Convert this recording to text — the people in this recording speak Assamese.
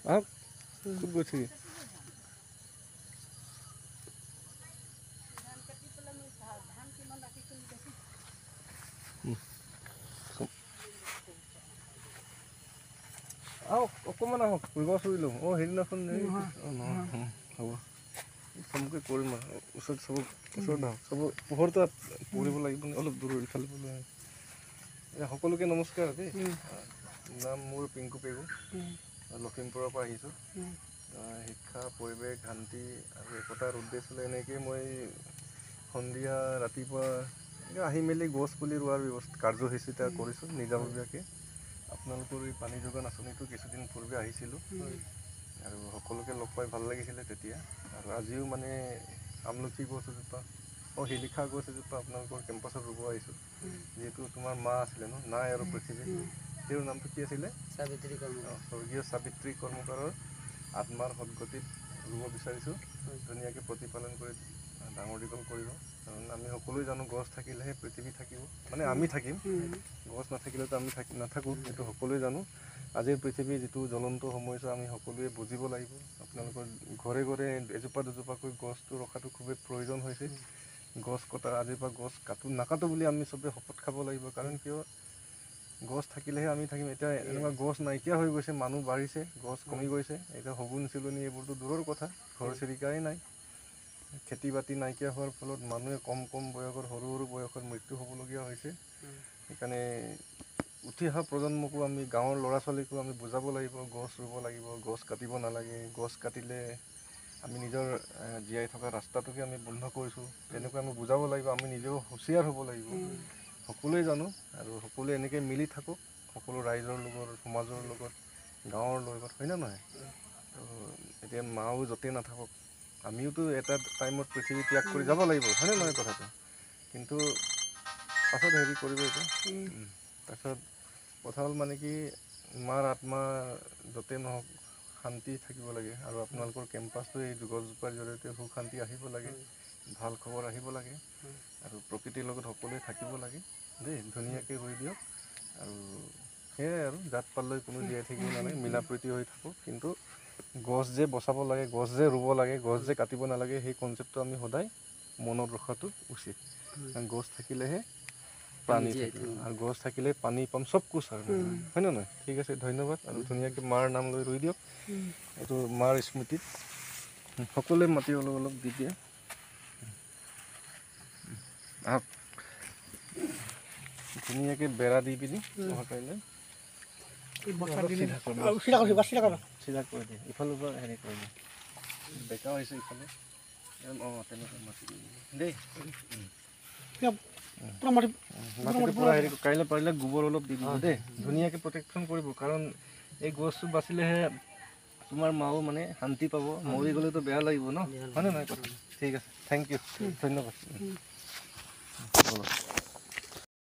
আহক ক'ত গৈছে আহক অকণমান আহক গছ ৰুই লওঁ সেইদিনাখন হ'ব চমকৈ কৰিম আৰু ওচৰত ওচৰত আহক পোহৰটো পৰিব লাগিব অলপ দূৰ ইফালে সকলোকে নমস্কাৰ দেই নাম মোৰ পিংকু পেগু লখিমপুৰৰ পৰা আহিছোঁ শিক্ষা পৰিৱেশ শান্তি আৰু একতাৰ উদ্দেশ্য হ'লে এনেকৈ মই সন্ধিয়া ৰাতিপুৱা আহি মেলি গছ পুলি ৰোৱাৰ কাৰ্যসূচী এটা কৰিছোঁ নিজাববীয়াকৈ আপোনালোকৰ এই পানী যোগান আঁচনিটো কিছুদিন পূৰ্বে আহিছিলোঁ আৰু সকলোকে লগ পাই ভাল লাগিছিলে তেতিয়া আৰু আজিও মানে আমলখি গছ এজোপা শিলিখা গছ এজোপা আপোনালোকৰ কেম্পাছত ৰুব আহিছোঁ যিহেতু তোমাৰ মা আছিলে নাই আৰু পৃথিৱী তেওঁৰ নামটো কি আছিলে স্বৰ্গীয় সাবিত্ৰী কৰ্মকাৰৰ আত্মাৰ সদগতিত ৰুব বিচাৰিছোঁ ধুনীয়াকৈ প্ৰতিপালন কৰি ডাঙৰ দীঘল কৰিব কাৰণ আমি সকলোৱে জানো গছ থাকিলেহে পৃথিৱী থাকিব মানে আমি থাকিম গছ নাথাকিলেতো আমি নাথাকোঁ সেইটো সকলোৱে জানো আজিৰ পৃথিৱীৰ যিটো জ্বলন্ত সমস্যা আমি সকলোৱে বুজিব লাগিব আপোনালোকৰ ঘৰে ঘৰে এজোপা দুজোপাকৈ গছটো ৰখাটো খুবেই প্ৰয়োজন হৈছে গছ কটা আজিৰ পৰা গছ নাকাটো বুলি আমি চবেই শপত খাব লাগিব কাৰণ কিয় গছ থাকিলেহে আমি থাকিম এতিয়া এনেকুৱা গছ নাইকিয়া হৈ গৈছে মানুহ বাঢ়িছে গছ কমি গৈছে এতিয়া শগুন চিলনি এইবোৰতো দূৰৰ কথা ঘৰ চিৰিকাই নাই খেতি বাতি নাইকিয়া হোৱাৰ ফলত মানুহে কম বয়সৰ সৰু বয়সত মৃত্যু হ'বলগীয়া হৈছে সেইকাৰণে উঠি অহা প্ৰজন্মকো আমি গাঁৱৰ ল'ৰা ছোৱালীকো আমি বুজাব লাগিব গছ ৰুব লাগিব গছ কাটিব নালাগে গছ কাটিলে আমি নিজৰ জীয়াই থকা ৰাস্তাটোকে আমি বন্ধ কৰিছোঁ তেনেকৈ আমি বুজাব লাগিব আমি নিজেও হুঁচিয়াৰ হ'ব লাগিব সকলোৱে জানো আৰু সকলোৱে এনেকৈ মিলি থাকক সকলো ৰাইজৰ লগত সমাজৰ লগত গাঁৱৰ লগত হয়নে নহয় তো এতিয়া মাও য'তে নাথাকক আমিওতো এটা টাইমত পৃথিৱী ত্যাগ কৰি যাব লাগিব হয়নে নহয় কথাটো কিন্তু পাছত হেৰি কৰিব এইটো তাৰপিছত কথা হ'ল মানে কি মাৰ আত্মা য'তে নহওক শান্তি থাকিব লাগে আৰু আপোনালোকৰ কেম্পাছটো এই গছজোপাৰ জৰিয়তে সুখ শান্তি আহিব লাগে ভাল খবৰ আহিব লাগে আৰু প্ৰকৃতিৰ লগত সকলোৱে থাকিব লাগে দেই ধুনীয়াকৈ ৰুই দিয়ক আৰু সেয়াই আৰু জাত পালৈ কোনো জীয়াই থাকিব নালাগে মিলা প্ৰীতি হৈ থাকক কিন্তু গছ যে বচাব লাগে গছ যে ৰুব লাগে গছ যে কাটিব নালাগে সেই কনচেপ্টটো আমি সদায় মনত ৰখাটো উচিত কাৰণ গছ থাকিলেহে পানী থাকিব আৰু গছ থাকিলে পানী পাম চব কুছ আৰু হয় নে নহয় ঠিক আছে ধন্যবাদ আৰু ধুনীয়াকৈ মাৰ নাম লৈ ৰুই দিয়ক এইটো মাৰ স্মৃতিত সকলোৱে মাটি অলপ অলপ দি দিয়ে ধুনীয়াকৈ বেৰা দি পিনি অহা কাইলৈ চিধা কৰি দিয়ে ইফালৰ পৰা হেৰি কৰি দিয়ে বেকা হৈছে ইফালে তেনেকৈ মাটি দেই পূৰা হেৰি কাইলৈ পাৰিলে গোবৰ অলপ দি দিব দেই ধুনীয়াকৈ প্ৰটেকশ্যন কৰিব কাৰণ এই গছটো বাচিলেহে তোমাৰ মাও মানে শান্তি পাব মৰি গ'লেতো বেয়া লাগিব ন হয়নে নহয় কথা ঠিক আছে থেংক ইউ ধন্যবাদ